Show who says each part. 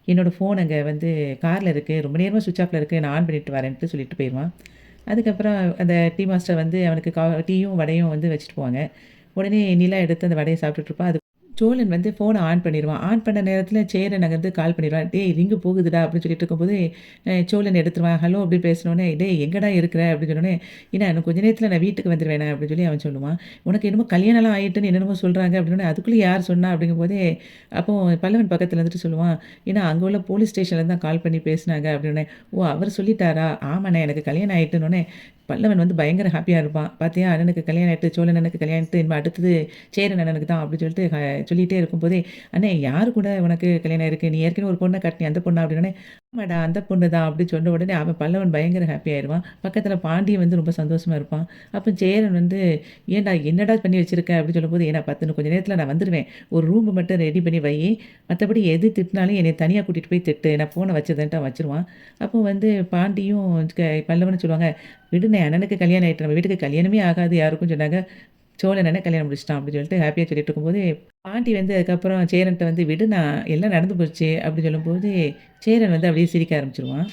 Speaker 1: என்னோடய ஃபோன் அங்கே வந்து காரில் இருக்குது, ரொம்ப நேரமா ஸ்விட்ச் ஆஃப்ல இருக்குது, நான் ஆன் பண்ணிட்டு வரேன்ட்டு சொல்லிட்டு போயிருவான். அதுக்கப்புறம் அந்த டீ மாஸ்டர் வந்து அவனுக்கு டீயும், வடையும் வந்து வச்சுட்டு போவாங்க. உடனே நிலா எடுத்து அந்த வடைய சாப்பிட்டுட்டு இருப்பா. அது சோழன் வந்து ஃபோன ஆன் பண்ணிருவான். ஆன் பண்ண நேரத்தில சேரன் அங்கருந்து கால் பண்ணிருவான். "டேய் ரிங்கு போகுதுடா" அப்படின்னு சொல்லிட்டு இருக்கும்போது, சோழன் எடுத்துருவான். "ஹலோ" அப்படின்னு பேசினோனே, "டேய் எங்கடா இருக்கிற?" அப்படின்னு சொன்னோனே, "ஏன்னா இன்னும் கொஞ்ச நேரத்தில நான் வீட்டுக்கு வந்துருவேனே" அப்படின்னு சொல்லி அவன் சொல்லுவான். "உனக்கு என்னமோ கல்யாணம்லாம் ஆயிட்டுன்னு என்னென்னமோ சொல்றாங்க" அப்படின்னோனே, "அதுக்குள்ள யார் சொன்னா?" அப்படிங்கும்போதே, அப்போ பல்லவன் பக்கத்துல இருந்துட்டு சொல்லுவான், "ஏன்னா அங்க உள்ள போலீஸ் ஸ்டேஷன்ல தான் கால் பண்ணி பேசினாங்க" அப்படின்னோனே, "ஓ! அவரு சொல்லிட்டாரா? ஆமாண்ணே எனக்கு கல்யாணம் ஆயிட்டுன்னோனே" பல்லவன் வந்து பயங்கர ஹாப்பியா இருப்பான். "பாத்தியா அண்ணனுக்கு கல்யாணம் ஆயிட்டு, சோழன் அண்ணனுக்கு கல்யாணம் ஆயிட்டு, இனிமே அடுத்தது சேரன் அண்ணனுக்கு தான்" அப்படின்னு சொல்லிட்டு சொல்லிட்டே இருக்கும்போதே, "அண்ணே யாரு கூட உனக்கு கல்யாணம் ஆயிருக்கு? நீ ஏற்கனவே ஒரு பொண்ண கட்டினியே அந்த பொண்ணா?" அப்படின்னோனே, "ஆமாடா அந்த பொண்ணு தான்" அப்படின்னு சொன்ன உடனே அவன் பல்லவன் பயங்கர ஹாப்பி ஆயிருவான். பக்கத்துல பாண்டியன் வந்து ரொம்ப சந்தோஷமா இருப்பான். அப்ப சேரன் வந்து, "ஏன்டா என்னடா பண்ணி வச்சிருக்க?" அப்படின்னு சொல்லும்போது, "ஏன்னா இன்னும் கொஞ்ச நேரத்துல நான் வந்துருவேன். ஒரு ரூம் மட்டும் ரெடி பண்ணி வையி. மத்தபடி எது திட்டினாலும் என்னைய தனியா கூட்டிட்டு போய் திட்டு. நான் ஃபோன வச்சுருறேன்ட்டு" அவன் வச்சுருவான். அப்போ வந்து பாண்டியும் பல்லவனும் சொல்லுவாங்க, "விடுனே அண்ணனுக்கு கல்யாணம் ஆயிட்டு. நம்ம வீட்டுக்கு கல்யாணமே ஆகாது யாருக்கும்" சொன்னாங்க. "சோழன் அண்ணன் கல்யாணம் முடிச்சுட்டான்" அப்படின்னு சொல்லிட்டு ஹாப்பியா சொல்லிட்டு இருக்கும்போது, பாண்டி வந்து அதுக்கப்புறம் சேரன்ட்ட வந்து, "விடு நான் எல்லாம் நடந்து போச்சு" அப்படின்னு சொல்லும்போது, சேரன் வந்து அப்படியே சிரிக்க ஆரம்பிச்சுருவான்.